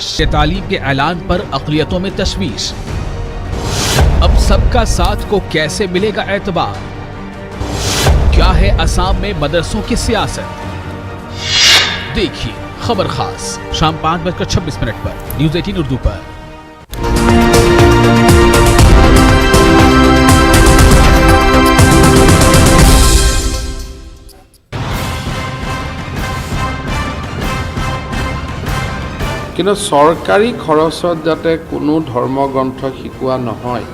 बर्दाश्त। तालीम के ऐलान पर अक़लियतों में तशवीश। अब सबका साथ को कैसे मिलेगा एतबार? क्या है असम में मदरसों की सियासत? देखिए खबर खास शाम 5:26 पर न्यूज़ 18 उर्दू पर। কিন্তু চৰকাৰী খৰচত যাতে কোনো ধৰ্মগ্ৰন্থ শিকোৱা নহয়।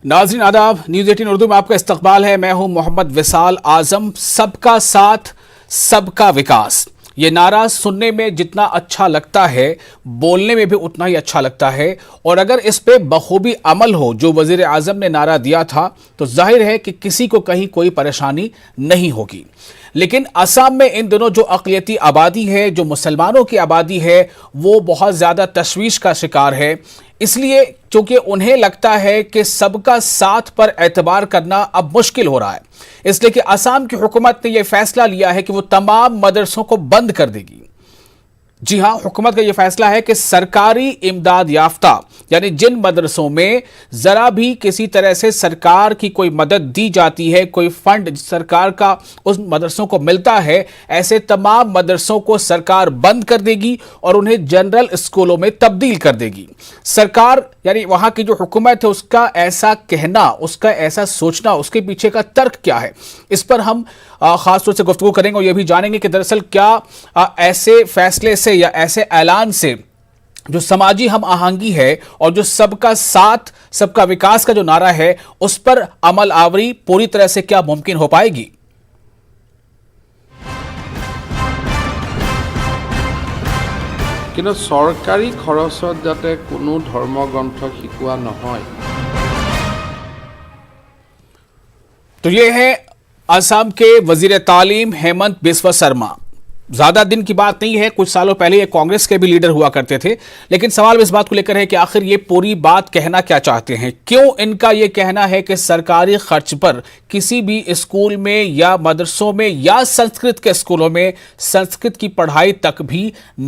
नाज़रीन आदाब, न्यूज़ 18 उर्दू में आपका इस्तकबाल है। मैं हूं मोहम्मद विसाल आजम। सबका साथ सबका विकास, ये नारा सुनने में जितना अच्छा लगता है बोलने में भी उतना ही अच्छा लगता है। और अगर इस पे बखूबी अमल हो जो वज़ीर आज़म ने नारा दिया था तो जाहिर है कि किसी को कहीं कोई परेशानी नहीं होगी। लेकिन असम में इन दिनों जो अक़लियती आबादी है, जो मुसलमानों की आबादी है, वो बहुत ज़्यादा तशवीश का शिकार है। इसलिए क्योंकि उन्हें लगता है कि सबका साथ पर एतबार करना अब मुश्किल हो रहा है, इसलिए कि असम की हुकूमत ने यह फैसला लिया है कि वो तमाम मदरसों को बंद कर देगी। जी हां, हुकूमत का यह फैसला है कि सरकारी इमदाद याफ्ता यानी जिन मदरसों में जरा भी किसी तरह से सरकार की कोई मदद दी जाती है, कोई फंड सरकार का उस मदरसों को मिलता है, ऐसे तमाम मदरसों को सरकार बंद कर देगी और उन्हें जनरल स्कूलों में तब्दील कर देगी। सरकार यानी वहां की जो हुकूमत है उसका ऐसा कहना, उसका ऐसा सोचना, उसके पीछे का तर्क क्या है, इस पर हम खास तौर से गुफ्तगू करेंगे और यह भी जानेंगे कि दरअसल क्या ऐसे फैसले से या ऐसे ऐलान से जो समाजी हम आहंगी है और जो सबका साथ सबका विकास का जो नारा है उस पर अमल आवरी पूरी तरह से क्या मुमकिन हो पाएगी। কিন্তু চৰকাৰী খৰচত যাতে কোনো ধৰ্মগ্ৰন্থ শিকোৱা নহয়। तो ये है असम के वजीर तालीम हेमंत बिस्वा शर्मा। ज्यादा दिन की बात नहीं है, कुछ सालों पहले ये कांग्रेस के भी लीडर हुआ करते थे। लेकिन सवाल इस बात को लेकर है कि आखिर ये पूरी बात कहना क्या चाहते हैं, क्यों इनका ये कहना है कि सरकारी खर्च पर किसी भी स्कूल में या मदरसों में या संस्कृत के स्कूलों में संस्कृत की पढ़ाई तक भी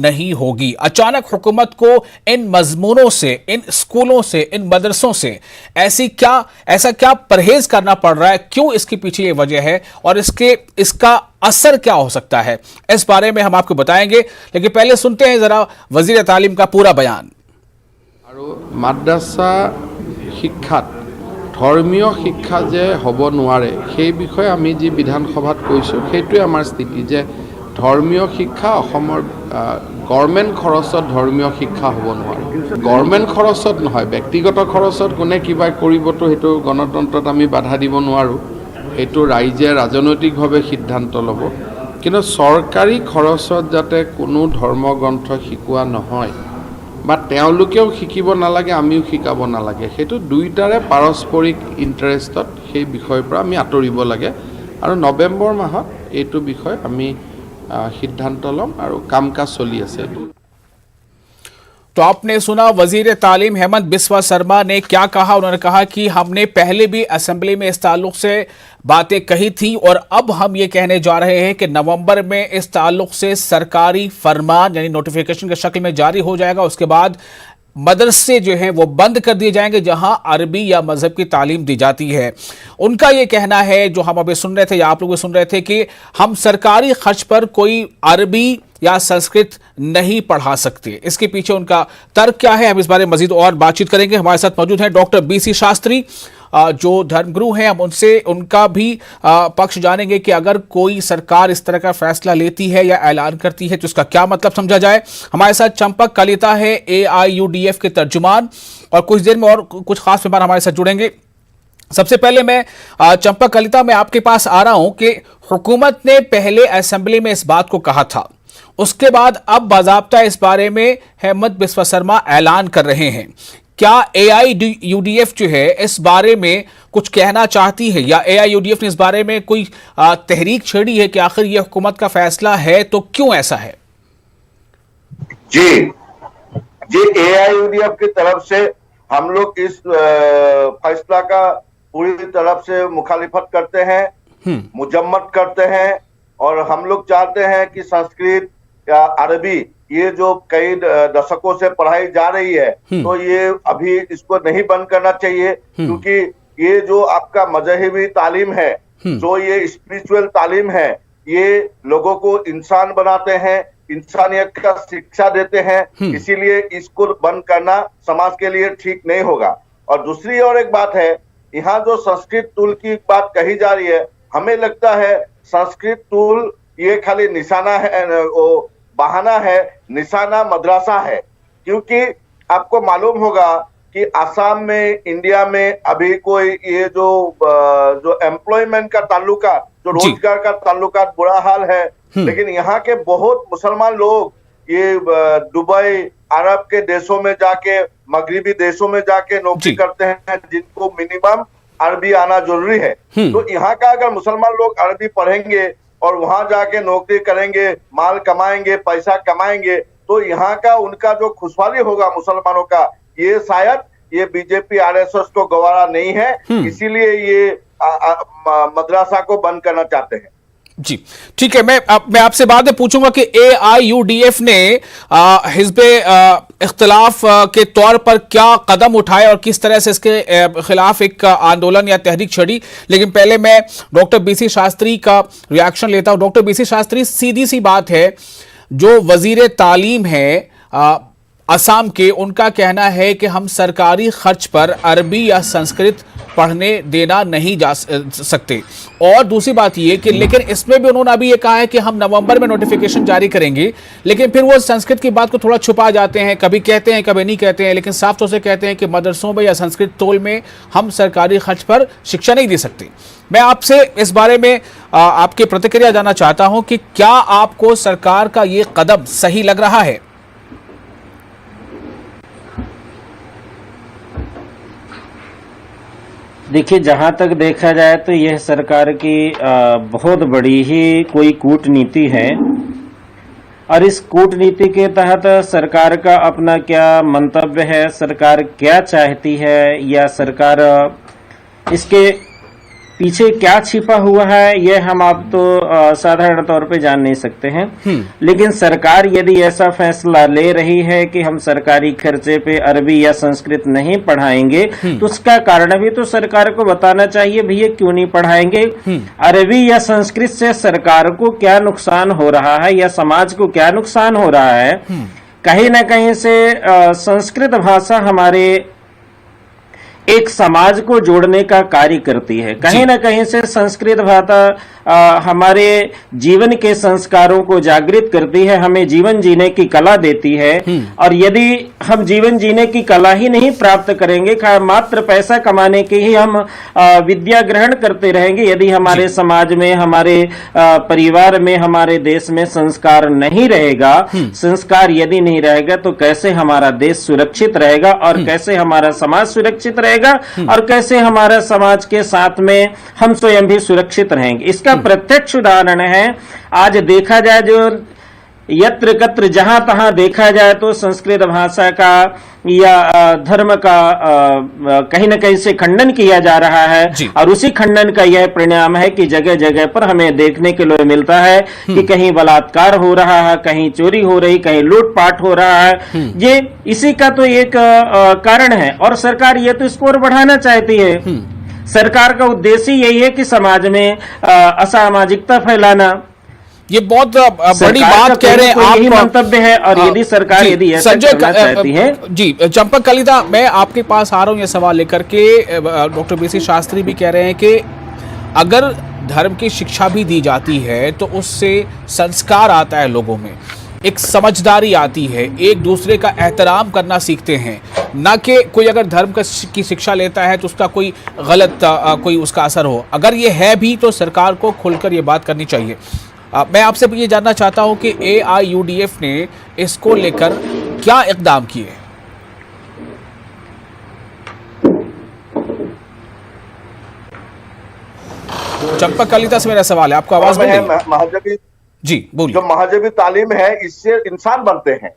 नहीं होगी। अचानक हुकूमत को इन मजमूनों से, इन स्कूलों से, इन मदरसों से ऐसा क्या परहेज करना पड़ रहा है, क्यों इसके पीछे ये वजह है और इसका असर क्या हो सकता है, इस बारे में हम आपको बताएंगे। लेकिन पहले सुनते हैं जरा वजीर तालीम का पूरा बयान। মাদ্ৰাছা শিক্ষাত ধৰ্মীয় শিক্ষা যে হ'ব নোৱাৰে সেই বিষয়ে আমি যি বিধানসভাত কৈছোঁ সেইটোৱে আমাৰ স্থিতি যে ধৰ্মীয় শিক্ষা অসমৰ গভৰ্ণমেণ্ট খৰচত ধৰ্মীয় শিক্ষা হ'ব নোৱাৰে। গভৰ্ণমেণ্ট খৰচত নহয়, ব্যক্তিগত খৰচত কোনে কিবা কৰিবতো সেইটো গণতন্ত্ৰত আমি বাধা দিব নোৱাৰোঁ, এইটো ৰাইজে ৰাজনৈতিকভাৱে সিদ্ধান্ত ল'ব। কিন্তু চৰকাৰী খৰচত যাতে কোনো ধৰ্মগ্ৰন্থ শিকোৱা নহয় বা তেওঁলোকেও শিকিব নালাগে, আমিও শিকাব নালাগে, সেইটো দুইটাৰে পাৰস্পৰিক ইণ্টাৰেষ্টত সেই বিষয়ৰ পৰা আমি আঁতৰিব লাগে। আৰু নৱেম্বৰ মাহত এইটো বিষয় আমি সিদ্ধান্ত ল'ম আৰু কাম কাজ চলি আছে। तो आपने सुना वजीर तालीम हेमंत बिस्वा शर्मा ने क्या कहा। उन्होंने कहा कि हमने पहले भी असेंबली में इस ताल्लुक से बातें कही थी और अब हम ये कहने जा रहे हैं कि नवंबर में इस ताल्लुक से सरकारी फरमान यानी नोटिफिकेशन के शक्ल में जारी हो जाएगा। उसके बाद मदरसे जो हैं वो बंद कर दिए जाएंगे जहां अरबी या मजहब की तालीम दी जाती है। उनका ये कहना है, जो हम अभी सुन रहे थे या आप लोग सुन रहे थे, कि हम सरकारी खर्च पर कोई अरबी या संस्कृत नहीं पढ़ा सकते। इसके पीछे उनका तर्क क्या है, हम इस बारे में मजीद और बातचीत करेंगे। हमारे साथ मौजूद हैं डॉक्टर BC शास्त्री, जो धर्मगुरु हैं। हम उनका भी पक्ष जानेंगे कि अगर कोई सरकार इस तरह का फैसला लेती है या ऐलान करती है तो इसका क्या मतलब समझा जाए। हमारे साथ चंपक कलिता है, AIUDF के तर्जुमान, और कुछ देर में और कुछ खास मेहमान हमारे साथ जुड़ेंगे। सबसे पहले मैं चंपक कलिता में आपके पास आ रहा हूं कि हुकूमत ने पहले असेंबली में इस बात को कहा था, उसके बाद अब बाज़ाब्ता इस बारे में हेमंत बिस्वा शर्मा ऐलान कर रहे हैं। क्या AIUDF जो है इस बारे में कुछ कहना चाहती है या AIUDF ने इस बारे में कोई तहरीक छेड़ी है कि आखिर यह हुकूमत का फैसला है तो क्यों ऐसा है? जी AIUDF की तरफ से हम लोग इस फैसला का पूरी तरफ से मुखालिफत करते हैं, मुजम्मत करते हैं और हम लोग चाहते हैं कि संस्कृत या अरबी ये जो कई दशकों से पढ़ाई जा रही है, तो ये अभी इसको नहीं बंद करना चाहिए, क्योंकि ये जो आपका मजहबी तालीम है, जो ये स्पिरिचुअल तालीम है, ये लोगों को इंसान बनाते हैं, इंसानियत का शिक्षा देते हैं, इसीलिए इसको बंद करना समाज के लिए ठीक नहीं होगा। और दूसरी और एक बात है, यहाँ जो संस्कृत टूल की बात कही जा रही है, हमें लगता है संस्कृत टूल ये खाली निशाना है, वो बहाना है, निशाना मदरसा है। क्योंकि आपको मालूम होगा कि आसाम में, इंडिया में अभी कोई ये जो एम्प्लॉयमेंट का ताल्लुकात, जो रोजगार का ताल्लुकात बुरा हाल है, लेकिन यहाँ के बहुत मुसलमान लोग ये दुबई, अरब के देशों में जाके, मगरिबी देशों में जाके नौकरी करते हैं, जिनको मिनिमम अरबी आना जरूरी है। तो यहाँ का अगर मुसलमान लोग अरबी पढ़ेंगे और वहां जाके नौकरी करेंगे, माल कमाएंगे, पैसा कमाएंगे, तो यहाँ का उनका जो खुशहाली होगा मुसलमानों का, ये शायद ये बीजेपी आरएसएस को गवारा नहीं है, इसीलिए ये मदरसा को बंद करना चाहते हैं। जी ठीक है, मैं आपसे बाद में पूछूंगा कि AIUDF ने हिज़्बे इख्तिलाफ के तौर पर क्या कदम उठाए और किस तरह से इसके खिलाफ एक आंदोलन या तहरीक छड़ी, लेकिन पहले मैं डॉक्टर BC शास्त्री का रिएक्शन लेता हूं। डॉक्टर BC शास्त्री, सीधी सी बात है, जो वजीर तालीम है असम के, उनका कहना है कि हम सरकारी खर्च पर अरबी या संस्कृत पढ़ने देना नहीं जा सकते। और दूसरी बात ये कि लेकिन इसमें भी उन्होंने अभी ये कहा है कि हम नवंबर में नोटिफिकेशन जारी करेंगे, लेकिन फिर वो संस्कृत की बात को थोड़ा छुपा जाते हैं, कभी कहते हैं कभी नहीं कहते हैं, लेकिन साफ तौर से कहते हैं कि मदरसों में या संस्कृत टोल में हम सरकारी खर्च पर शिक्षा नहीं दे सकते। मैं आपसे इस बारे में आपकी प्रतिक्रिया जानना चाहता हूं कि क्या आपको सरकार का ये कदम सही लग रहा है? देखिए, जहां तक देखा जाए तो यह सरकार की बहुत बड़ी ही कोई कूटनीति है, और इस कूटनीति के तहत सरकार का अपना क्या मंतव्य है, सरकार क्या चाहती है, या सरकार इसके पीछे क्या छिपा हुआ है, यह हम आप तो साधारण तौर पे जान नहीं सकते हैं। लेकिन सरकार यदि ऐसा फैसला ले रही है कि हम सरकारी खर्चे पे अरबी या संस्कृत नहीं पढ़ाएंगे, तो उसका कारण भी तो सरकार को बताना चाहिए, भैया क्यों नहीं पढ़ाएंगे। अरबी या संस्कृत से सरकार को क्या नुकसान हो रहा है या समाज को क्या नुकसान हो रहा है। कहीं ना कहीं से संस्कृत भाषा हमारे एक समाज को जोड़ने का कार्य करती है, कहीं ना कहीं से संस्कृत भाषा हमारे जीवन के संस्कारों को जागृत करती है, हमें जीवन जीने की कला देती है। और यदि हम जीवन जीने की कला ही नहीं प्राप्त करेंगे, मात्र पैसा कमाने की ही हम विद्या ग्रहण करते रहेंगे, यदि हमारे समाज में, हमारे परिवार में, हमारे देश में संस्कार नहीं रहेगा, संस्कार यदि नहीं रहेगा, तो कैसे हमारा देश सुरक्षित रहेगा और कैसे हमारा समाज सुरक्षित रहेगा और कैसे हमारा समाज के साथ में हम स्वयं भी सुरक्षित रहेंगे। इसका प्रत्यक्ष उदाहरण है, आज देखा जाए जो यत्र कत्र जहां तहां देखा जाए तो संस्कृत भाषा का या धर्म का कहीं न कहीं से खंडन किया जा रहा है, और उसी खंडन का यह परिणाम है कि जगह जगह पर हमें देखने के लिए मिलता है कि कहीं बलात्कार हो रहा है, कहीं चोरी हो रही, कहीं लूटपाट हो रहा है। ये इसी का तो एक कारण है, और सरकार ये तो इसको और बढ़ाना चाहती है। सरकार का उद्देश्य यही है कि समाज में असामाजिकता फैलाना। ये बहुत बड़ी बात कह रहे हैं आप, मंतव्य है। और यदि सरकार यदि ऐसा करना चाहती है। जी चंपक कलिता, मैं आपके पास आ रहा हूं ये सवाल लेकर के। डॉक्टर BC शास्त्री भी कह रहे हैं कि अगर धर्म की शिक्षा भी दी जाती है तो उससे संस्कार आता है, लोगों में एक समझदारी आती है, एक दूसरे का एहतराम करना सीखते हैं, ना कि कोई अगर धर्म की शिक्षा लेता है तो उसका कोई गलत कोई उसका असर हो। अगर ये है भी तो सरकार को खुलकर ये बात करनी चाहिए। मैं आपसे ये जानना चाहता हूं कि AIUDF ने इसको लेकर क्या इकदाम किए? चंपक कलिता से मेरा सवाल है, आपको आवाज नहीं? महजबी, जी बोलिए। जो महजबी तालीम है, इससे इंसान बनते हैं,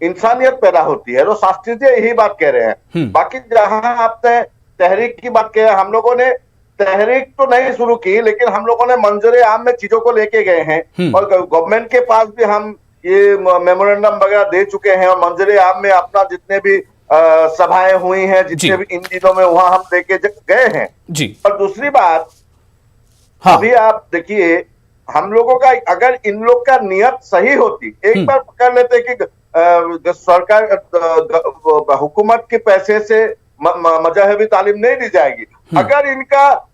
इंसानियत पैदा होती है। तो शास्त्री जी यही बात कह रहे हैं। बाकी जहां आपने तहरीक की बात कही, हम लोगों ने तहरीक तो नहीं शुरू की, लेकिन हम लोगों ने मंजूर आम में चीजों को लेके गए हैं और गवर्नमेंट के पास भी हम ये मेमोरेंडम वगैरह दे चुके हैं और मंजूर आम में अपना जितने भी सभाएं हुई हैं, जितने भी इन दिनों में वहां हम लेके गए हैं जी। और दूसरी बात, हाँ। अभी आप देखिए, हम लोगों का अगर इन लोग का नियत सही होती, एक बार पकड़ लेते कि सरकार हुकूमत के पैसे से मजहबी तालीम नहीं दी जाएगी, अगर इनका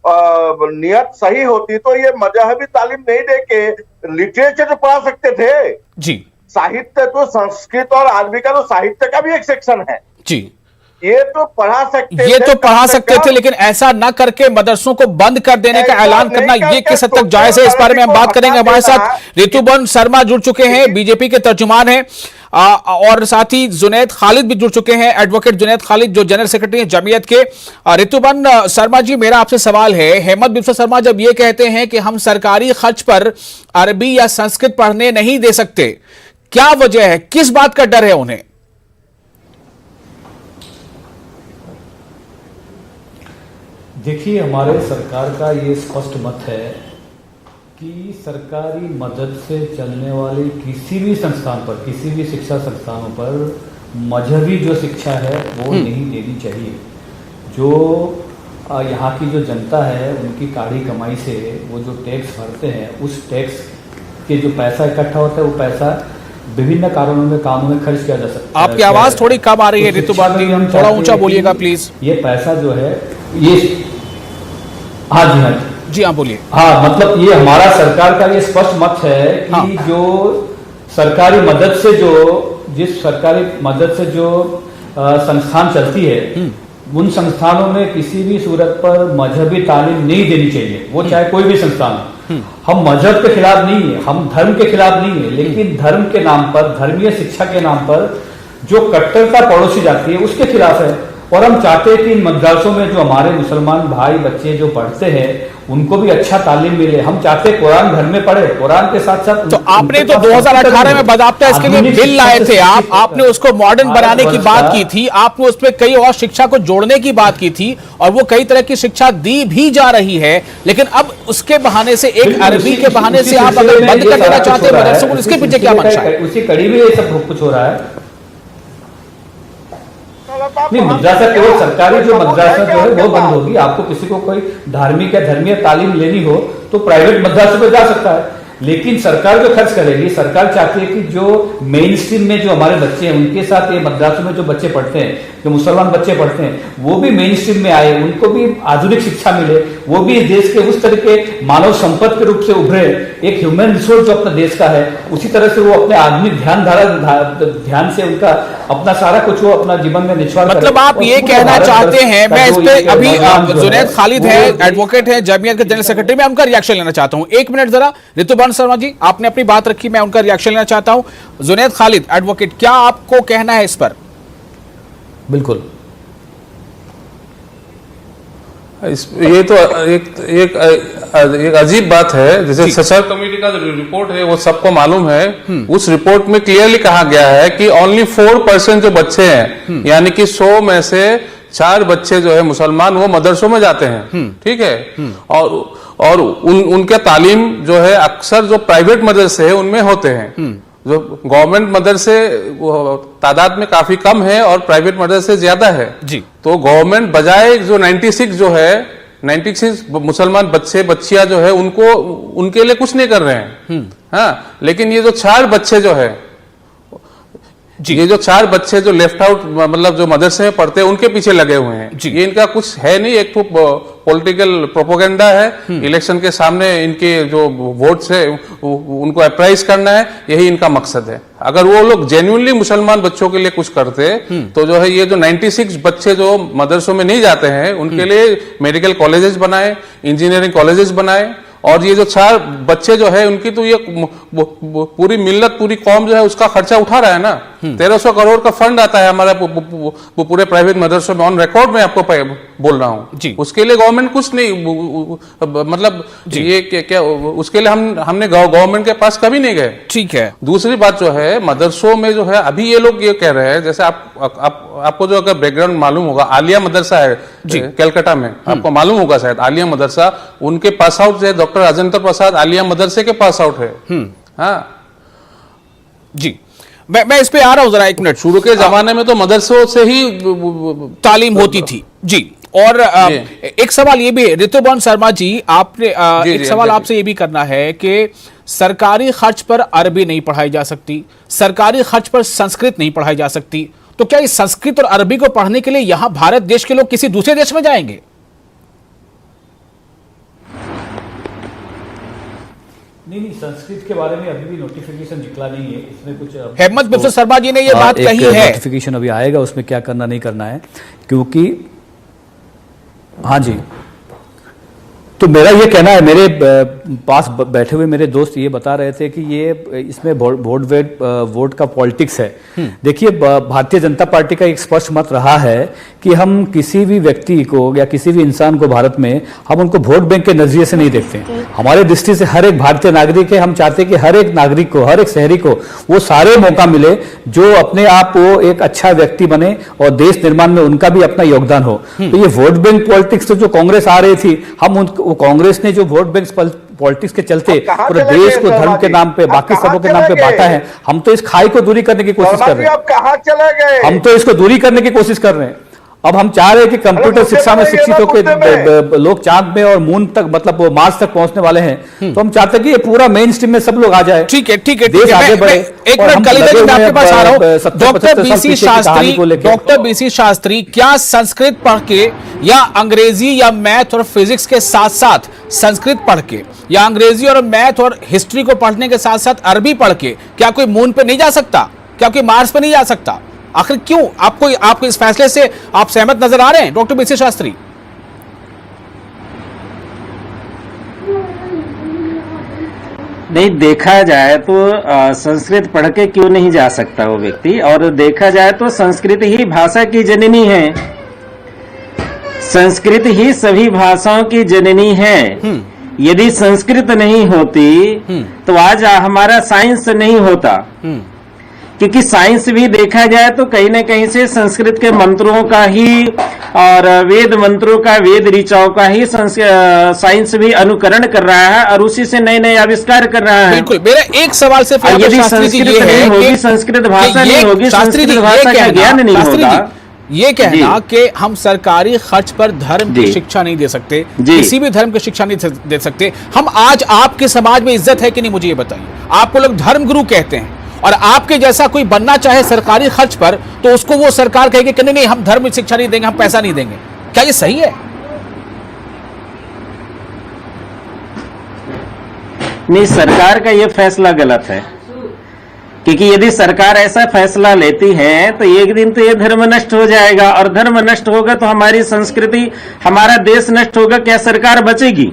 नियत सही होती तो ये मजहबी तालीम नहीं दे के लिटरेचर तो पढ़ा सकते थे जी। साहित्य तो, संस्कृत और अरबी का तो साहित्य का भी एक सेक्शन है जी। ये तो पढ़ा सकते ये तो पढ़ा सकते थे, लेकिन ऐसा न करके मदरसों को बंद कर देने का ऐलान करना, ये किस हद तक जायज है, इस बारे में हम बात करेंगे। हमारे साथ ऋतुबन शर्मा जुड़ चुके हैं, बीजेपी के तर्जुमान हैं, और साथ ही जुनैद खालिद भी जुड़ चुके हैं, एडवोकेट जुनैद खालिद जो जनरल सेक्रेटरी हैं जमीयत के। ऋतुबन शर्मा जी, मेरा आपसे सवाल है, हेमंत बिस्वा शर्मा जब ये कहते हैं कि हम सरकारी खर्च पर अरबी या संस्कृत पढ़ने नहीं दे सकते, क्या वजह है, किस बात का डर है उन्हें? देखिए, हमारे सरकार का ये स्पष्ट मत है कि सरकारी मदद से चलने वाले किसी भी संस्थान पर, किसी भी शिक्षा संस्थानों पर मजहबी जो शिक्षा है वो नहीं देनी चाहिए। जो यहाँ की जो जनता है उनकी काढ़ी कमाई से वो जो टैक्स भरते हैं, उस टैक्स के जो पैसा इकट्ठा होता है वो पैसा विभिन्न कारणों में, कामों में खर्च किया जा सकता है। आपकी आवाज थोड़ी कम आ रही है ऋतुबन जी, थोड़ा ऊंचा बोलिएगा प्लीज। ये पैसा जो है ये, हाँ जी, हाँ जी, हाँ बोलिए। हाँ, मतलब ये हमारा सरकार का ये स्पष्ट मत है कि हाँ। जो सरकारी मदद से जिस सरकारी मदद से जो संस्थान चलती है, उन संस्थानों में किसी भी सूरत पर मजहबी तालीम नहीं देनी चाहिए, वो चाहे कोई भी संस्थान हो। हम मजहब के खिलाफ नहीं है, हम धर्म के खिलाफ नहीं है, लेकिन धर्म के नाम पर, धर्मीय शिक्षा के नाम पर जो कट्टरता पड़ोसी जाती है उसके खिलाफ है। और हम चाहते हैं कि इन मदरसों में जो हमारे मुसलमान भाई बच्चे जो पढ़ते हैं उनको भी अच्छा तालीम मिले। हम चाहते हैं कुरान घर में पढ़े, कुरान के साथ साथ। तो आपने तो 2018 में बाकायदा इसके लिए बिल लाए थे, आपने उसको मॉडर्न बनाने की बात की थी, आपने उसमें कई और शिक्षा को जोड़ने की बात की थी, और वो कई तरह की शिक्षा दी भी जा रही है। लेकिन अब उसके बहाने से, एक अरबी के बहाने से आप अगर बंद कर देना चाहते हैं मदरसों को, इसके पीछे क्या मंशा है? उसी कड़ी में ये सब कुछ हो रहा है। नहीं, मदरसा केवल सरकारी जो मदरसा जो है वो बंद होगी। आपको किसी को कोई धार्मिक या धर्मीय तालीम लेनी हो तो प्राइवेट मदरसों पे जा सकता है, लेकिन सरकार जो खर्च करेगी, सरकार चाहती है कि जो मेन स्ट्रीम में जो हमारे बच्चे हैं उनके साथ ये मदरसों में जो बच्चे पढ़ते हैं, जो मुसलमान बच्चे पढ़ते हैं, वो भी मेन स्ट्रीम में आए, उनको भी आधुनिक शिक्षा मिले, वो भी इस देश के उस तरह के मानव संपत्ति के रूप से उभरे, एक ह्यूमन रिसोर्स जो अपने देश का है, उसी तरह से वो अपने आधुनिक ध्यान से उनका अपना सारा कुछ वो अपना जीवन में निछावर। मतलब आप ये कहना चाहते हैं, मैं इस पे अभी जुनैद खालिद है, एडवोकेट है, जमीयत के जनरल सेक्रेटरी, मैं उनका रिएक्शन लेना चाहता हूं। एक मिनट जरा, ऋतुबन शर्मा जी आपने अपनी बात रखी, मैं उनका रिएक्शन लेना चाहता हूं। जुनैद खालिद एडवोकेट, क्या आपको कहना है इस पर? बिल्कुल, ये तो एक अजीब बात है। जैसे सशर कमेटी का जो रिपोर्ट है वो सबको मालूम है, उस रिपोर्ट में क्लियरली कहा गया है कि ओनली 4% जो बच्चे हैं, यानी कि 100 में से 4 बच्चे जो है मुसलमान, वो मदरसों में जाते हैं। ठीक है, और उनके तालीम जो है अक्सर जो प्राइवेट मदरसे है उनमें होते हैं। जो गवर्नमेंट मदरसे तादाद में काफी कम है और प्राइवेट मदरसे ज्यादा है जी। तो गवर्नमेंट बजाय जो 96 मुसलमान बच्चे बच्चियां जो है उनको, उनके लिए कुछ नहीं कर रहे हैं। हाँ, लेकिन ये जो 4 बच्चे जो है, ये जो 4 बच्चे जो लेफ्ट आउट, मतलब जो मदरसे में पढ़ते हैं, उनके पीछे लगे हुए हैं। ये इनका कुछ है नहीं, एक तो पॉलिटिकल प्रोपोगेंडा है। इलेक्शन के सामने इनके जो वोट्स है उनको अप्राइज करना है, यही इनका मकसद है। अगर वो लोग जेन्युइनली मुसलमान बच्चों के लिए कुछ करते तो जो है ये जो 96 बच्चे जो मदरसों में नहीं जाते हैं उनके लिए मेडिकल कॉलेजेस बनाए, इंजीनियरिंग कॉलेजेस बनाए, और ये जो 4 बच्चे जो है उनकी तो ये पूरी मिल्लत, पूरी कौम जो है उसका खर्चा उठा रहा है ना। 1300 करोड़ का फंड आता है हमारा पूरे प्राइवेट मदरसों में, ऑन रिकॉर्ड में आपको बोल रहा हूँ जी। उसके लिए गवर्नमेंट कुछ नहीं, मतलब ये क्या उसके लिए हमने गवर्नमेंट के पास कभी नहीं गए। ठीक है। दूसरी बात जो है मदरसों में जो है अभी ये लोग ये कह रहे हैं, जैसे आपको जो अगर बैकग्राउंड मालूम होगा, आलिया मदरसा है कलकत्ता में, आपको मालूम होगा शायद, आलिया मदरसा, उनके पास आउट है डॉक्टर राजेंद्र प्रसाद आलिया मदरसे के पास आउट है। हाँ जी, मैं इस पे आ रहा हूं जरा, एक मिनट। शुरू के जमाने में तो मदरसों से ही तालीम होती थी जी। और एक सवाल ये भी, ऋतुपर्ण शर्मा जी, आपने एक सवाल आपसे ये भी करना है कि सरकारी खर्च पर अरबी नहीं पढ़ाई जा सकती, सरकारी खर्च पर संस्कृत नहीं पढ़ाई जा सकती, तो क्या इस संस्कृत और अरबी को पढ़ने के लिए यहां भारत देश के लोग किसी दूसरे देश में जाएंगे? नहीं, संस्कृत के बारे में अभी भी नोटिफिकेशन निकला नहीं है, इसमें कुछ हेमंत बिस्वा शर्मा जी ने ये बात कही है। नोटिफिकेशन अभी आएगा, उसमें क्या करना नहीं करना है, क्योंकि हाँ जी, तो मेरा ये कहना है, मेरे पास बैठे हुए मेरे दोस्त ये बता रहे थे कि ये इसमें वोट का पॉलिटिक्स है। देखिए, भारतीय जनता पार्टी का एक स्पष्ट मत रहा है कि हम किसी भी व्यक्ति को या किसी भी इंसान को भारत में हम उनको वोट बैंक के नजरिए से नहीं देखते। हमारे दृष्टि से हर एक भारतीय नागरिक है, हम चाहते हैं कि हर एक नागरिक को, हर एक शहरी को वो सारे मौका मिले जो अपने आप को एक अच्छा व्यक्ति बने और देश निर्माण में उनका भी अपना योगदान हो। तो ये वोट बैंक पॉलिटिक्स तो जो कांग्रेस आ रही थी, हम कांग्रेस ने जो वोट बैंक पॉलिटिक्स के चलते पूरे देश को धर्म के नाम पे, बाकी सबों के नाम पे बांटा है, हम तो इस खाई को दूरी करने की कोशिश कर रहे हैं। कहां चले गए? हम तो इसको दूरी करने की कोशिश कर रहे हैं। अब हम चाह रहे हैं कि कंप्यूटर शिक्षा में शिक्षित होकर लोग चांद में और मून तक, मतलब वो मार्स तक पहुंचने वाले हैं, तो हम चाहते हैं कि ये पूरा मेन स्ट्रीम में सब लोग आ जाए। ठीक है, ठीक है, देश आगे बढ़े। एक मिनट कलिता जी, मैं आपके पास आ रहा हूं। डॉक्टर बीसी शास्त्री, क्या संस्कृत पढ़ के या अंग्रेजी या मैथ और फिजिक्स के साथ साथ संस्कृत पढ़ के या अंग्रेजी और मैथ और हिस्ट्री को पढ़ने के साथ साथ अरबी पढ़ के क्या कोई मून पे नहीं जा सकता? क्या कोई मार्स पे नहीं जा सकता? आखिर क्यों? आपको इस फैसले से आप सहमत नजर आ रहे हैं डॉक्टर बीसी शास्त्री? नहीं, देखा जाए तो संस्कृत पढ़ के क्यों नहीं जा सकता वो व्यक्ति, और देखा जाए तो संस्कृत ही भाषा की जननी है, संस्कृत ही सभी भाषाओं की जननी है। यदि संस्कृत नहीं होती तो आज हमारा साइंस नहीं होता, क्योंकि साइंस भी देखा जाए तो कहीं ना कहीं से संस्कृत के मंत्रों का ही और वेद मंत्रों का, वेद ऋचाओं का ही साइंस भी अनुकरण कर रहा है और उसी से नए नए आविष्कार कर रहा है। बिल्कुल, मेरा एक सवाल से यदि संस्कृत नहीं होगी, संस्कृत भाषा नहीं होगी, संस्कृत भाषा का ज्ञान नहीं होगा, ये कहना कि हम सरकारी खर्च पर धर्म की शिक्षा नहीं दे सकते, किसी भी धर्म की शिक्षा नहीं दे सकते, हम आज आपके समाज में इज्जत है कि नहीं, मुझे ये बताइए। आपको लोग धर्म गुरु कहते हैं और आपके जैसा कोई बनना चाहे सरकारी खर्च पर, तो उसको वो सरकार कहेगी कि नहीं, हम धर्म शिक्षा नहीं देंगे, हम पैसा नहीं देंगे। क्या ये सही है? नहीं, सरकार का ये फैसला गलत है, क्योंकि यदि सरकार ऐसा फैसला लेती है तो एक दिन तो ये धर्म नष्ट हो जाएगा, और धर्म नष्ट होगा तो हमारी संस्कृति, हमारा देश नष्ट होगा, क्या सरकार बचेगी?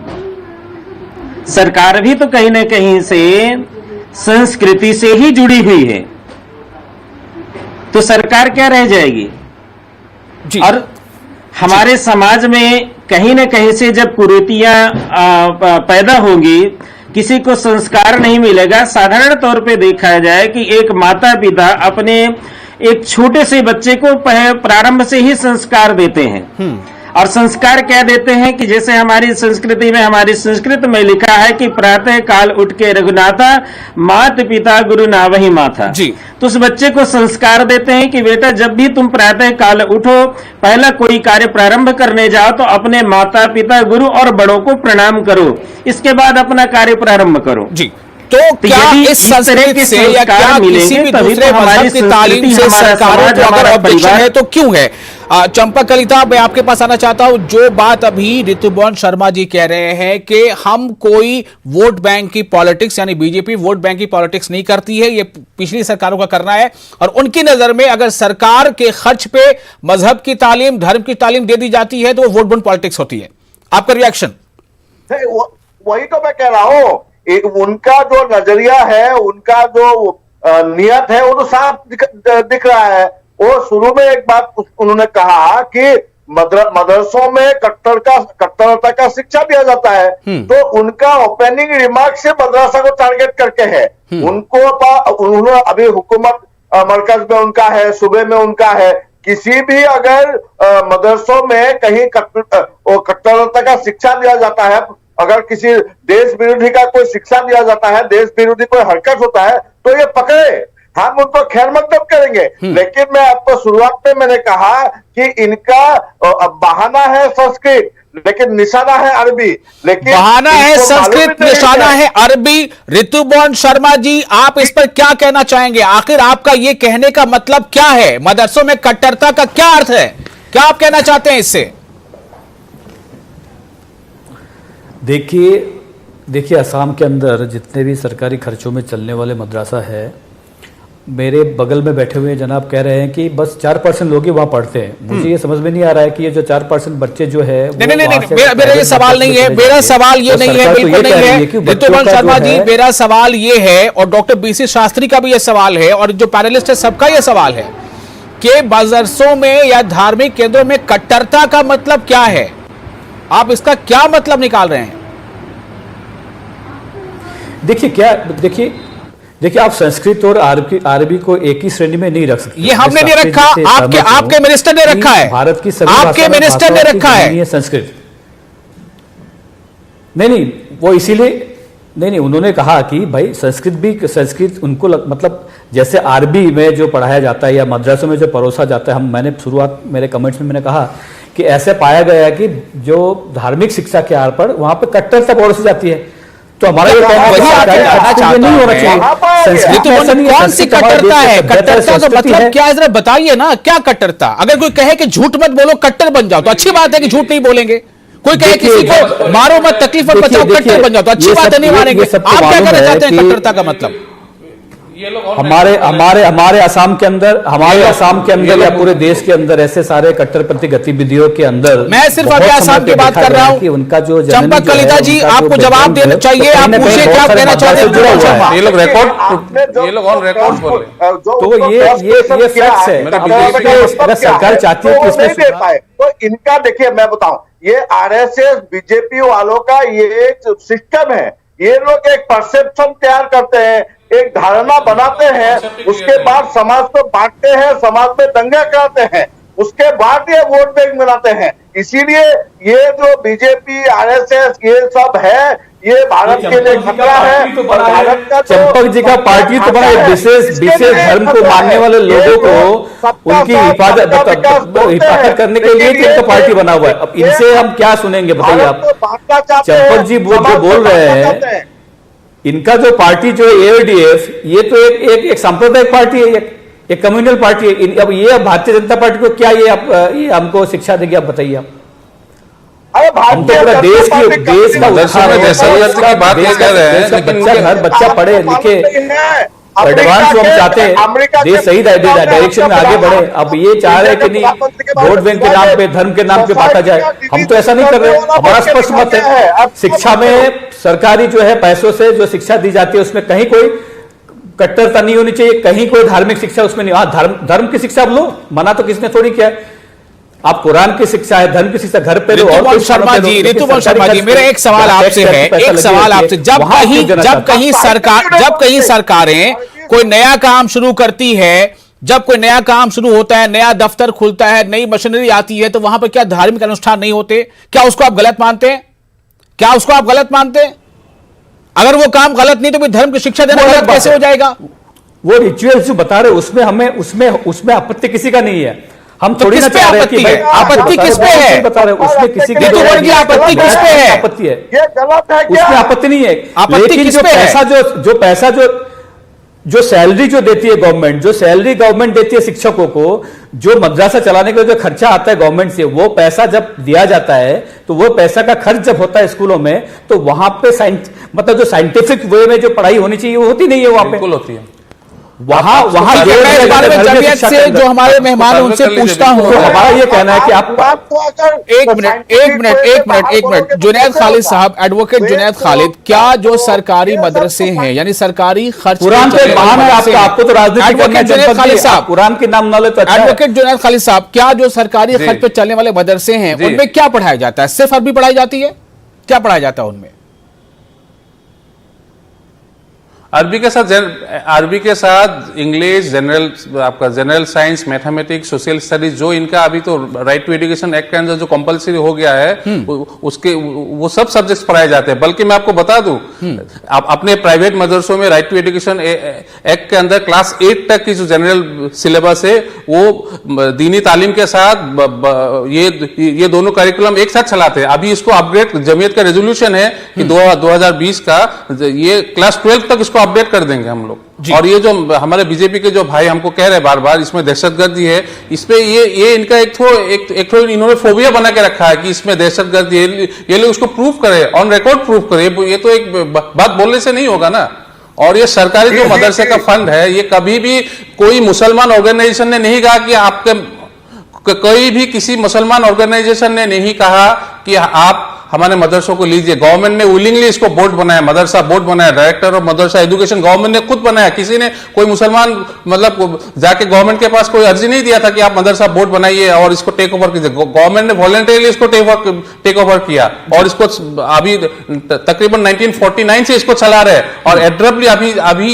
सरकार भी तो कहीं ना कहीं से संस्कृति से ही जुड़ी हुई है, तो सरकार क्या रह जाएगी जी। और हमारे समाज में कहीं ना कहीं से जब कुरीतियां पैदा होंगी, किसी को संस्कार नहीं मिलेगा। साधारण तौर पे देखा जाए कि एक माता पिता अपने एक छोटे से बच्चे को प्रारंभ से ही संस्कार देते हैं, और संस्कार क्या देते हैं कि जैसे हमारी संस्कृति में, हमारी संस्कृत में लिखा है कि प्रातः काल उठ के रघुनाथा, मात पिता गुरु नावही माथा जी। तो उस बच्चे को संस्कार देते हैं कि बेटा जब भी तुम प्रातः काल उठो, पहला कोई कार्य प्रारंभ करने जाओ तो अपने माता पिता गुरु और बड़ों को प्रणाम करो, इसके बाद अपना कार्य प्रारंभ करो जी। तो क्या इस संस्कृति से या क्या किसी भी दूसरे मजहब की तालीम से सरकारों को अगर ऑब्जेक्शन है तो क्यों है? चंपा कलिता, मैं आपके पास आना चाहता हूं। जो बात अभी ऋतुपर्ण शर्मा जी कह रहे हैं कि हम कोई वोट बैंक की पॉलिटिक्स, यानी बीजेपी वोट बैंक की पॉलिटिक्स नहीं करती है, ये पिछली सरकारों का करना है, और उनकी नजर में अगर सरकार के खर्च पे मजहब की तालीम, धर्म की तालीम दे दी जाती है तो वो वोट बैंक पॉलिटिक्स होती है। आपका रिएक्शन? वही तो मैं कह रहा हूं, उनका जो नजरिया है, उनका जो नियत है वो तो साफ दिख रहा है। वो शुरू में एक बात उन्होंने कहा कि मदरसों में कट्टरता का शिक्षा दिया जाता है, तो उनका ओपनिंग रिमार्क से मदरसा को टारगेट करके है। उन्होंने अभी हुकूमत मरकज में उनका है, सूबे में उनका है, किसी भी अगर मदरसों में कहीं कट्टरता का शिक्षा दिया जाता है, अगर किसी देश विरोधी का कोई शिक्षा दिया जाता है, देश विरोधी कोई हरकत होता है, तो ये पकड़े, हम उनको खैर मकदम करेंगे। लेकिन मैं आपको शुरुआत में मैंने कहा कि इनका बहाना है संस्कृत, लेकिन निशाना है अरबी। लेकिन बहाना है संस्कृत, निशाना है अरबी। ऋतुपर्ण शर्मा जी, आप इस पर क्या कहना चाहेंगे? आखिर आपका ये कहने का मतलब क्या है? मदरसों में कट्टरता का क्या अर्थ है? क्या आप कहना चाहते हैं इससे? देखिए असम के अंदर जितने भी सरकारी खर्चों में चलने वाले मदरसा है, मेरे बगल में बैठे हुए जनाब कह रहे हैं कि बस 4% लोग ही वहां पढ़ते हैं। मुझे ये समझ में नहीं आ रहा है कि ये जो 4% बच्चे जो है नहीं, मेरा ये सवाल नहीं है, मेरा सवाल ये नहीं है, बिल्कुल नहीं है ऋतुपर्ण शर्मा जी, मेरा सवाल ये है और डॉक्टर बीसी शास्त्री का भी ये सवाल है और जो पैनलिस्ट है सबका ये सवाल है कि मदरसों में या धार्मिक केंद्रों में कट्टरता का मतलब क्या है? आप इसका क्या मतलब निकाल रहे हैं? देखिए आप संस्कृत और अरबी को एक ही श्रेणी में नहीं रख सकते। ये हमने नहीं रखा, आपके मिनिस्टर ने रखा है। भारत की सभी आपके मिनिस्टर ने रखा है संस्कृत। नहीं, वो इसीलिए नहीं, उन्होंने कहा कि भाई संस्कृत उनको मतलब जैसे अरबी में जो पढ़ाया जाता है या मद्रसों में जो परोसा जाता है, मैंने शुरुआत मेरे कमेंट्स में मैंने कहा कि ऐसे पाया गया है कि जो धार्मिक शिक्षा के आधार पर वहां पर कट्टरता परोसी जाती है। तो हमारा ये कहना नहीं होना चाहिए। कौन सी कट्टरता है? कट्टरता का मतलब क्या है, जरा बताइए ना, क्या कट्टरता? अगर कोई कहे कि झूठ मत बोलो, कट्टर बन जाओ, तो अच्छी बात है कि झूठ नहीं बोलेंगे। कोई कहे किसी को मारो मत, तकलीफ मत बचाओ, कट्टर बन जाओ, तो अच्छी बात है, नहीं मानेंगे। आप क्या कहना चाहते हैं कट्टरता का मतलब? हमारे असम के अंदर या पूरे देश के अंदर ऐसे सारे कट्टरपंथी गतिविधियों के अंदर मैं सिर्फ अभी असम की बात कर रहा हूं कि उनका जो चंपक कलिता जी, आपको जवाब देना चाहिए, आप पूछिए क्या कहना चाहते हैं। ये लोग ऑन रिकॉर्ड बोल रहे हैं। तो ये फैक्ट्स है। सरकार चाहती है कि इसमें दे पाए, तो इनका देखिए मैं बताऊं, ये आरएसएस बीजेपी वालों का ये सिस्टम है। ये लोग एक परसेप्शन तैयार करते हैं, एक धारणा बनाते हैं, उसके बाद समाज को बांटते हैं, समाज में दंगा कराते हैं, उसके बाद ये वोट बैंक बनाते हैं। इसीलिए ये जो बीजेपी आरएसएस ये सब है, ये भारत के लिए खतरा है। और भारत का चंपक जी का पार्टी तो बड़ा विशेष धर्म को मानने वाले लोगों को उनकी हिफाजत करने के लिए इनका पार्टी बना हुआ है। अब इनसे हम क्या सुनेंगे बताइए आप? चंपक जी जो बोल रहे हैं, इनका जो पार्टी जो एआईडीएफ, ये तो एक सांप्रदायिक पार्टी है, एक कम्युनल पार्टी है। अब ये भारतीय जनता पार्टी को क्या ये हमको शिक्षा देगी? आप बताइए। आप हम तो पूरा देश का बात कर रहे हैं, हर बच्चा पढ़े लिखे एडवांस हम चाहते हैं, देश सही डायरेक्शन में आगे बढ़े। अब ये चाह रहे कि नहीं वोट बैंक के नाम पे, धर्म के नाम पे बांटा जाए। हम तो ऐसा नहीं कर रहे। हमारा स्पष्ट मत है, शिक्षा में सरकारी जो है पैसों से जो शिक्षा दी जाती है उसमें कहीं कोई कट्टरता नहीं होनी चाहिए, कहीं कोई धार्मिक शिक्षा उसमें नहीं। हाँ, धर्म की शिक्षा आप लो, मना तो किसने थोड़ी किया है। आप कुरान की शिक्षा है, धर्म की शिक्षा घर पे लो। ऋतुपर्ण शर्मा जी, मेरा एक सवाल आपसे है, एक सवाल आपसे, जब कहीं सरकारें कोई नया काम शुरू करती है, जब कोई नया काम शुरू होता है, नया दफ्तर खुलता है, नई मशीनरी आती है, तो वहां पर क्या धार्मिक अनुष्ठान नहीं होते? क्या उसको आप गलत मानते हैं? क्या उसको आप गलत मानते हैं? अगर वो काम गलत नहीं तो कोई धर्म की शिक्षा देना गलत कैसे हो जाएगा? वो रिचुअल्स जो बता रहे उसमें हमें उसमें आपत्ति किसी का नहीं है। हम तो किस पे आपत्ति है? आपत्ति किस पे है? बता रहे उसमें किसी की आपत्ति किस पे है? आपत्ति है, ये गलत है क्या? उसमें आपत्ति नहीं है। लेकिन जो पैसा जो सैलरी जो देती है गवर्नमेंट, जो सैलरी गवर्नमेंट देती है शिक्षकों को, जो मदरसा चलाने के लिए जो खर्चा आता है गवर्नमेंट से, वो पैसा जब दिया जाता है तो वो पैसा का खर्च जब होता है स्कूलों में, तो वहां पे मतलब जो साइंटिफिक वे में जो पढ़ाई होनी चाहिए वो होती नहीं है वहां पे। होती है। वहाँ मैं इस बारे में जमीयत से जो हमारे मेहमान हैं उनसे पूछता हूँ। हमारा ये कहना है कि आप एक मिनट जुनैद खालिद साहब, एडवोकेट जुनैद खालिद, क्या जो सरकारी मदरसे हैं यानी सरकारी खर्च कुरान पे मान है आपका, आपको तो राजनीति एडवोकेट जुनैद खालिद साहब, कुरान के नाम ना ले तो अच्छा है। एडवोकेट जुनैद खालिद साहब, क्या जो सरकारी खर्च पे चलने वाले मदरसे हैं उनमें क्या पढ़ाया जाता है? सिर्फ अरबी पढ़ाई जाती है? क्या पढ़ाया जाता है उनमें? अरबी के साथ English, general science, mathematics, social studies, जो इनका अभी तो राइट टू एजुकेशन एक्ट के अंदर जो कंपलसरी हो गया है उसके वो सब सब्जेक्ट्स पढ़ाए जाते हैं। बल्कि मैं आपको बता दूं, आप अपने प्राइवेट मदरसों में राइट टू एजुकेशन एक्ट के अंदर क्लास 8 तक की जो जनरल सिलेबस है वो दीनी तालीम के साथ ये दोनों करिकुलम एक साथ चलाते हैं। अभी इसको अपग्रेड, जमीयत का रेजोल्यूशन है कि 2020 का ये क्लास 12 तक इसको अपडेट कर देंगे हम लोग। और ये जो हमारे बीजेपी के जो भाई हमको कह रहे हैं बार बार इसमें दहशतगर्दी है, इस पे ये इनका एक इन्होंने फोबिया बना के रखा है कि इसमें दहशतगर्दी है। ये लोग उसको प्रूव करे, ऑन रिकॉर्ड प्रूव करे। ये तो एक बात बोलने से नहीं होगा ना। और ये सरकारी जो मदरसे का फंड है, ये कभी भी कोई मुसलमान ऑर्गेनाइजेशन ने नहीं कहा कि आपके, कोई भी किसी मुसलमान ऑर्गेनाइजेशन ने नहीं कहा कि आप हमारे मदरसों को लीजिए। गवर्नमेंट ने विलिंगली इसको बोर्ड बनाया, मदरसा बोर्ड बनाया, director of Madrasa education government ने खुद बनाया। किसी ने, कोई मुसलमान मतलब जाके गवर्नमेंट के पास कोई अर्जी नहीं दिया था कि आप मदरसा बोर्ड बनाइए और इसको टेक ओवर कीजिए। गवर्नमेंट ने वॉलंटरीली इसको टेक ओवर किया और इसको अभी तकरीबन 1949 से इसको चला रहे। और एड्रप्टली अभी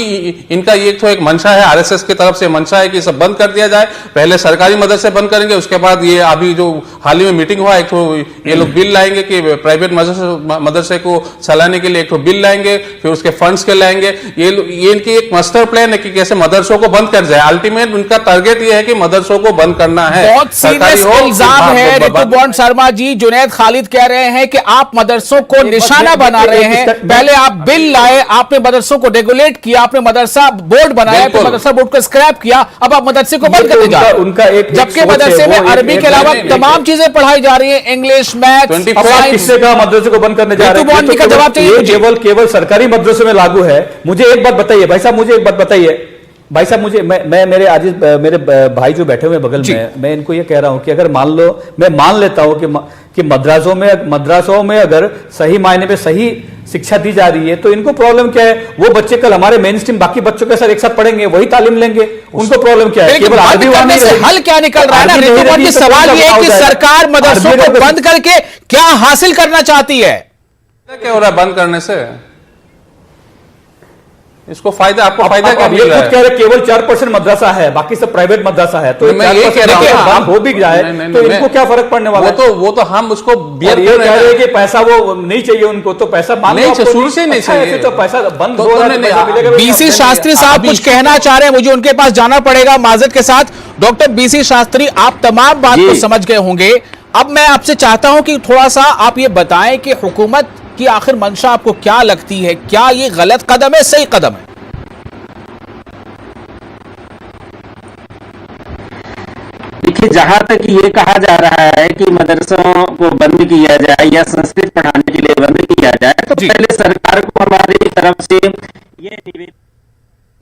इनका ये तो एक मंशा है, आरएसएस की तरफ से मंशा है कि सब बंद कर दिया जाए। पहले सरकारी मदरसे बंद करेंगे, उसके बाद ये अभी जो हाल ही में मीटिंग हुआ, एक तो ये लोग बिल लाएंगे कि प्राइवेट मदरसे को चलाने के लिए एक तो बिल लाएंगे, फिर उसके फंड्स के लाएंगे। ये इनकी एक मास्टर प्लान है कि कैसे मदरसों को बंद कर जाए। अल्टीमेट उनका टारगेट ये है कि मदरसों को बंद करना है। बहुत सीरियस इल्जाम है ऋतुपर्ण शर्मा जी। जुनैद खालिद कह रहे हैं कि आप मदरसों को निशाना बना रहे हैं। पहले आप बिल लाए, आपने मदरसों को रेगुलेट किया, आपने मदरसा बोर्ड बनाया, फिर मदरसा बोर्ड को स्क्रैप किया, अब आप मदरसे को बंद करने जा रहे हैं। जबकि मदरसे में अरबी के अलावा तमाम चीजें पढ़ाई जा रही है, इंग्लिश, मैथ। मदरसे को बंद करने जा रहे हैं तो जवाब चाहिए। केवल सरकारी मदरसों में लागू है। मुझे एक बात बताइए भाई साहब, मुझे एक बात बताइए भाई साहब, मुझे मैं मेरे भाई जो बैठे हुए बगल में, मैं इनको ये कह रहा हूं कि अगर मान लो, मैं मान लेता हूं कि मदरसों में अगर सही मायने में सही शिक्षा दी जा रही है तो इनको प्रॉब्लम क्या है? वो बच्चे कल हमारे मेन स्ट्रीम बाकी बच्चों के साथ एक साथ पढ़ेंगे, वही तालीम लेंगे, उनको प्रॉब्लम क्या है? केवल बंद करने से हल क्या निकल रहा है ना ऋतुपर्ण जी? सवाल ये है कि सरकार मदरसों को बंद करके क्या हासिल करना चाहती है? क्या हो रहा है बंद करने से? इसको फायदा, आपको फायदा क्या मिल रहा है? कह रहे केवल 4% मदरसा है, बाकी सब प्राइवेट मदरसा है। तो मैं ये कह रहा हूं हो भी जाए तो इनको क्या फर्क पड़ने वाला है? वो तो हम उसको बियर कह रहे हैं कि पैसा वो नहीं चाहिए उनको, तो पैसा नहीं चाहिए, शुरू से नहीं चाहिए, तो पैसा बंद हो रहा है। बीसी शास्त्री साहब कुछ कहना चाह रहे हैं, मुझे उनके पास जाना पड़ेगा माजरत के साथ। डॉक्टर बीसी शास्त्री, आप तमाम बात को समझ गए होंगे। अब मैं आपसे चाहता हूं कि थोड़ा सा आप ये बताएं कि हुकूमत की आखिर मंशा आपको क्या लगती है? क्या ये गलत कदम है, सही कदम है? देखिए, जहां तक ये कहा जा रहा है कि मदरसों को बंद किया जाए या संस्कृत पढ़ाने के लिए बंद किया जाए, तो पहले सरकार को हमारी तरफ से ये निवेदन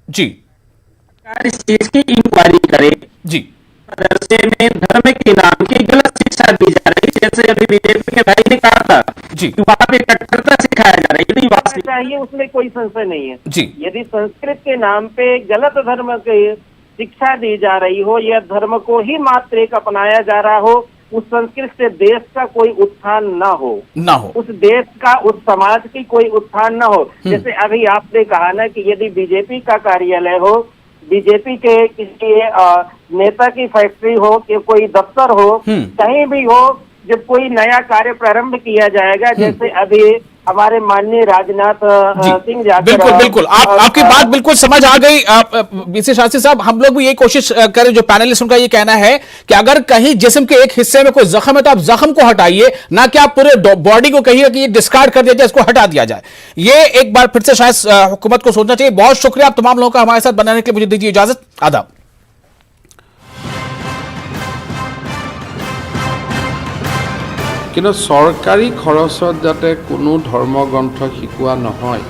जी, सरकार इस चीज की इंक्वायरी करे जी। मदरसे में धर्म के नाम की गलत शिक्षा दी जा रही है, जैसे अभी बीजेपी के भाई ने कहा था जी कि वहां पे कट्टरता सिखाया जा रहा है, यदि वास्तविक चाहिए उसमें कोई संशय नहीं है जी। यदि संस्कृत के नाम पे गलत धर्म की शिक्षा दी जा रही हो या धर्म को ही मात्र एक अपनाया जा रहा हो, उस संस्कृत से देश का कोई उत्थान ना हो, उस देश का, उस समाज की कोई उत्थान ना हो। जैसे अभी आपने कहा ना कि यदि बीजेपी का कार्यालय हो, बीजेपी के किसी नेता की फैक्ट्री हो, कि कोई दफ्तर हो, कहीं भी हो, जब कोई नया कार्य प्रारंभ किया जाएगा, जैसे अभी हमारे माननीय राजनाथ सिंह जाकर, बिल्कुल आपकी बात बिल्कुल समझ आ गई। बीसी शास्त्री साहब, हम लोग भी ये कोशिश करें, जो पैनलिस्ट उनका ये कहना है कि अगर कहीं जिस्म के एक हिस्से में कोई जख्म है तो आप जख्म को हटाइए, ना कि आप पूरे बॉडी को कहिए कि ये डिस्कार्ड कर दिया जाए, इसको हटा दिया जाए। ये एक बार फिर से शायद हुकूमत को सोचना चाहिए। बहुत शुक्रिया आप तमाम लोगों का हमारे साथ बनाने के लिए। मुझे दीजिए इजाजत, आदाब। কিন্তু চৰকাৰী খৰচত যাতে কোনো ধৰ্মগ্ৰন্থ শিকোৱা নহয়